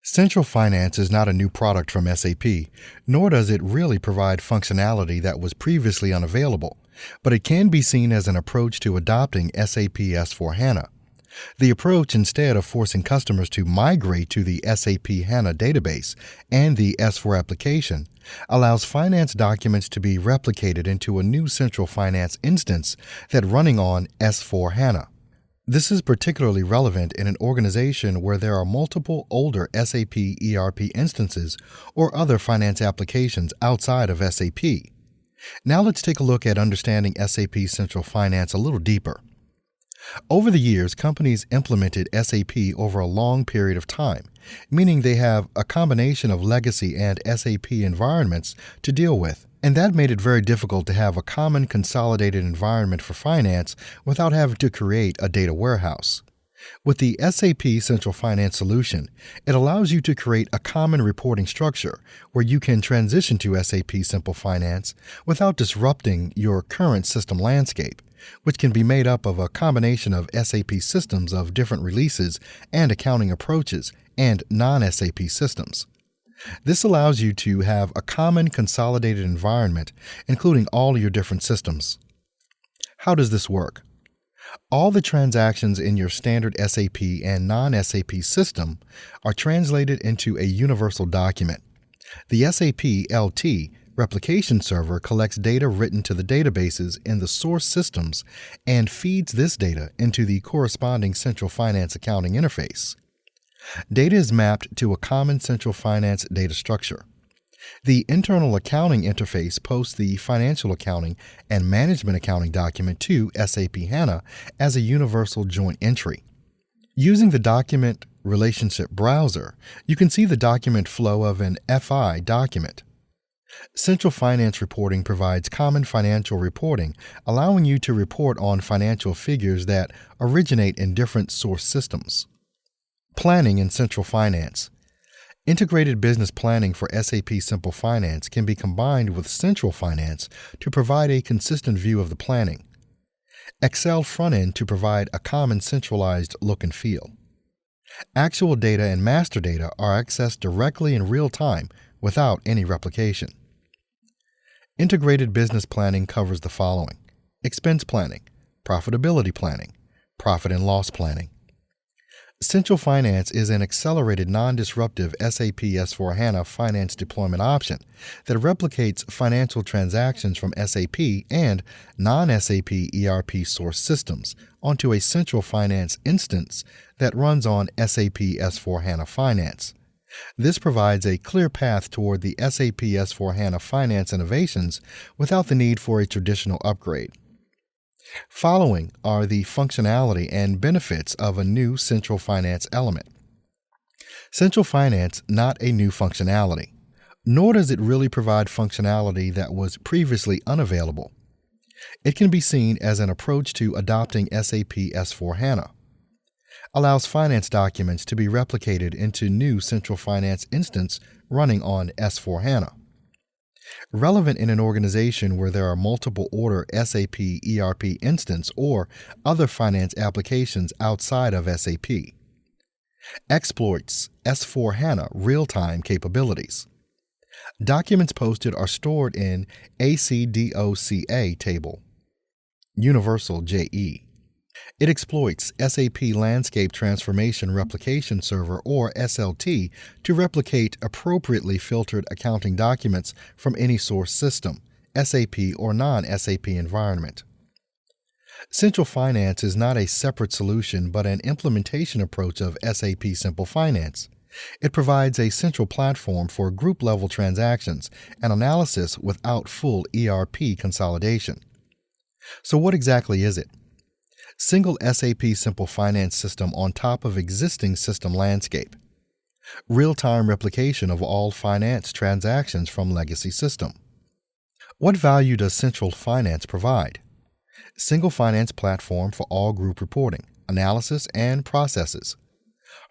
Central Finance is not a new product from SAP, nor does it really provide functionality that was previously unavailable, but it can be seen as an approach to adopting SAP S/4HANA. The approach, instead of forcing customers to migrate to the SAP HANA database and the S/4 application, allows finance documents to be replicated into a new Central Finance instance that running on S/4 HANA. This is particularly relevant in an organization where there are multiple older SAP ERP instances or other finance applications outside of SAP. Now let's take a look at understanding SAP Central Finance a little deeper. Over the years, companies implemented SAP over a long period of time, meaning they have a combination of legacy and SAP environments to deal with. And that made it very difficult to have a common consolidated environment for finance without having to create a data warehouse. With the SAP Central Finance solution, it allows you to create a common reporting structure where you can transition to SAP Simple Finance without disrupting your current system landscape, which can be made up of a combination of SAP systems of different releases and accounting approaches and non-SAP systems. This allows you to have a common consolidated environment, including all your different systems. How does this work? All the transactions in your standard SAP and non-SAP system are translated into a universal document. The SAP LT replication server collects data written to the databases in the source systems and feeds this data into the corresponding Central Finance accounting interface. Data is mapped to a common Central Finance data structure. The internal accounting interface posts the financial accounting and management accounting document to SAP HANA as a universal joint entry. Using the document relationship browser, you can see the document flow of an FI document. Central Finance reporting provides common financial reporting, allowing you to report on financial figures that originate in different source systems. Planning in Central Finance. Integrated business planning for SAP Simple Finance can be combined with Central Finance to provide a consistent view of the planning. Excel front-end to provide a common centralized look and feel. Actual data and master data are accessed directly in real time without any replication. Integrated business planning covers the following: expense planning, profitability planning, profit and loss planning. Central Finance is an accelerated non-disruptive SAP S/4HANA finance deployment option that replicates financial transactions from SAP and non-SAP ERP source systems onto a Central Finance instance that runs on SAP S/4HANA Finance. This provides a clear path toward the SAP S/4HANA finance innovations without the need for a traditional upgrade. Following are the functionality and benefits of a new Central Finance element. Central Finance, not a new functionality, nor does it really provide functionality that was previously unavailable. It can be seen as an approach to adopting SAP S/4HANA. Allows finance documents to be replicated into new Central Finance instance running on S/4HANA. Relevant in an organization where there are multiple order SAP ERP instance or other finance applications outside of SAP. Exploits S/4HANA real-time capabilities. Documents posted are stored in ACDOCA table. Universal JE. It exploits SAP Landscape Transformation Replication Server, or SLT, to replicate appropriately filtered accounting documents from any source system, SAP or non-SAP environment. Central Finance is not a separate solution but an implementation approach of SAP Simple Finance. It provides a central platform for group-level transactions and analysis without full ERP consolidation. So what exactly is it? Single SAP Simple Finance system on top of existing system landscape. Real-time replication of all finance transactions from legacy system. What value does Central Finance provide? Single finance platform for all group reporting, analysis, and processes.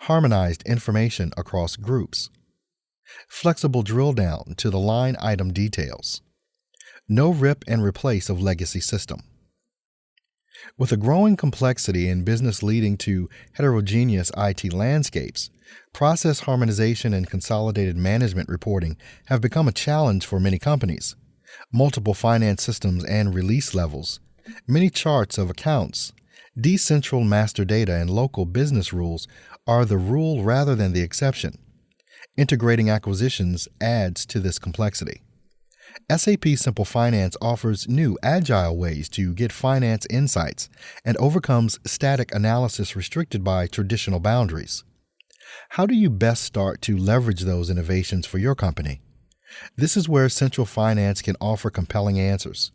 Harmonized information across groups. Flexible drill down to the line item details. No rip and replace of legacy system. With a growing complexity in business leading to heterogeneous IT landscapes, process harmonization and consolidated management reporting have become a challenge for many companies. Multiple finance systems and release levels, many charts of accounts, decentral master data, and local business rules are the rule rather than the exception. Integrating acquisitions adds to this complexity. SAP Simple Finance offers new, agile ways to get finance insights and overcomes static analysis restricted by traditional boundaries. How do you best start to leverage those innovations for your company? This is where Central Finance can offer compelling answers.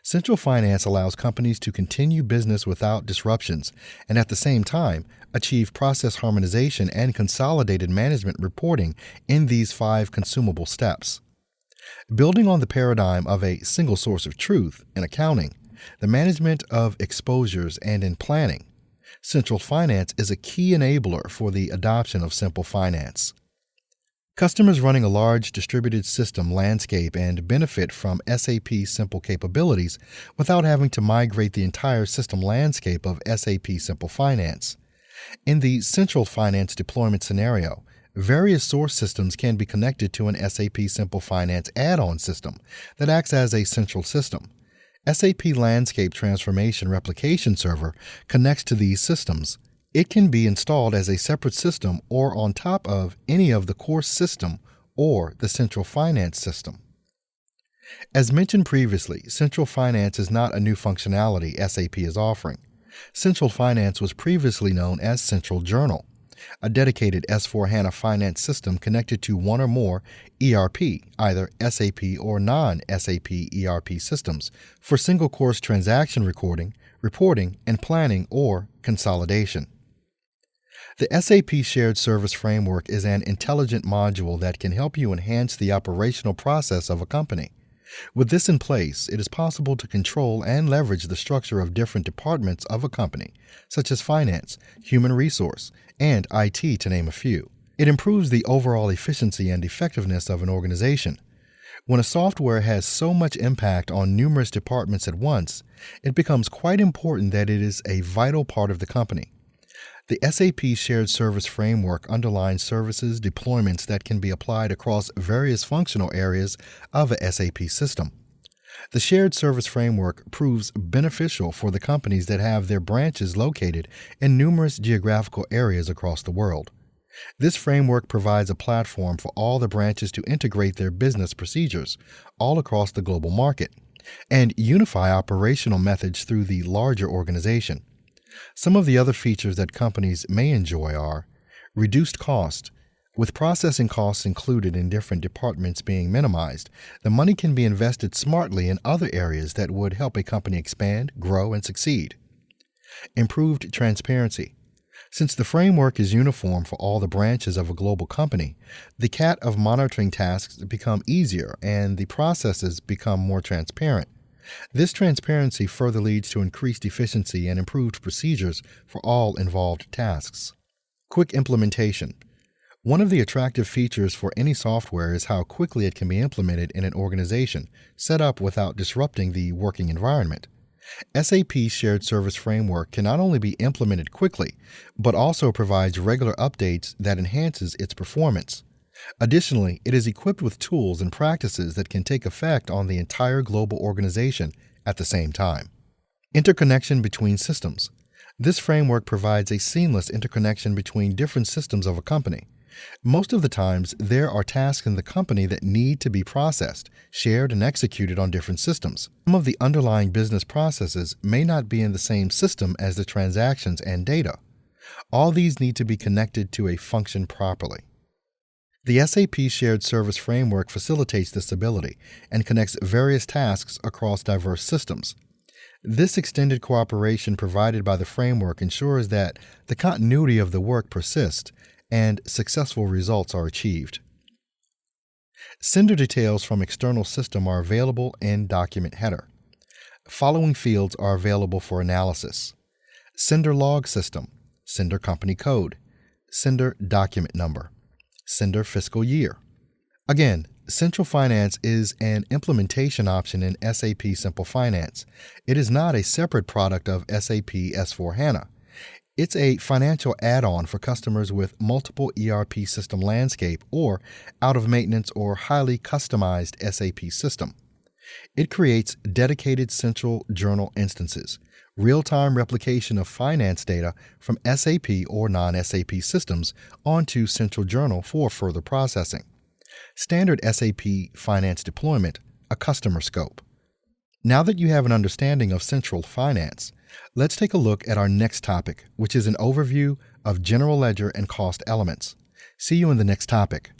Central Finance allows companies to continue business without disruptions and at the same time achieve process harmonization and consolidated management reporting in these 5 consumable steps. Building on the paradigm of a single source of truth in accounting, the management of exposures, and in planning, Central Finance is a key enabler for the adoption of Simple Finance. Customers running a large distributed system landscape and benefit from SAP Simple capabilities without having to migrate the entire system landscape of SAP Simple Finance. In the Central Finance deployment scenario, various source systems can be connected to an SAP Simple Finance add-on system that acts as a central system. SAP Landscape Transformation Replication Server connects to these systems. It can be installed as a separate system or on top of any of the core system or the Central Finance system. As mentioned previously, Central Finance is not a new functionality SAP is offering. Central Finance was previously known as Central Journal, a dedicated S/4HANA finance system connected to one or more ERP, either SAP or non-SAP ERP systems, for single course transaction recording, reporting, and planning or consolidation. The SAP Shared Service Framework is an intelligent module that can help you enhance the operational process of a company. With this in place, it is possible to control and leverage the structure of different departments of a company, such as finance, human resource, and IT, to name a few. It improves the overall efficiency and effectiveness of an organization. When a software has so much impact on numerous departments at once, it becomes quite important that it is a vital part of the company. The SAP Shared Service Framework underlines services deployments that can be applied across various functional areas of a SAP system. The Shared Service Framework proves beneficial for the companies that have their branches located in numerous geographical areas across the world. This framework provides a platform for all the branches to integrate their business procedures all across the global market and unify operational methods through the larger organization. Some of the other features that companies may enjoy are reduced cost. With processing costs included in different departments being minimized, the money can be invested smartly in other areas that would help a company expand, grow, and succeed. Improved transparency. Since the framework is uniform for all the branches of a global company, the CAT of monitoring tasks become easier and the processes become more transparent. This transparency further leads to increased efficiency and improved procedures for all involved tasks. Quick implementation. One of the attractive features for any software is how quickly it can be implemented in an organization, set up without disrupting the working environment. SAP Shared Service Framework can not only be implemented quickly, but also provides regular updates that enhances its performance. Additionally, it is equipped with tools and practices that can take effect on the entire global organization at the same time. Interconnection between systems. This framework provides a seamless interconnection between different systems of a company. Most of the times, there are tasks in the company that need to be processed, shared, and executed on different systems. Some of the underlying business processes may not be in the same system as the transactions and data. All these need to be connected to function properly. The SAP Shared Service Framework facilitates this ability and connects various tasks across diverse systems. This extended cooperation provided by the framework ensures that the continuity of the work persists and successful results are achieved. Sender details from external system are available in document header. Following fields are available for analysis: sender log system, sender company code, sender document number, sender fiscal year, Again, Central Finance is an implementation option in SAP Simple Finance. It is not a separate product of SAP S/4HANA. It's a financial add-on for customers with multiple ERP system landscape or out-of-maintenance or highly customized SAP system. It creates dedicated central journal instances, real-time replication of finance data from SAP or non-SAP systems onto Central Journal for further processing. Standard SAP Finance deployment, a customer scope. Now that you have an understanding of Central Finance, let's take a look at our next topic, which is an overview of General Ledger and cost elements. See you in the next topic.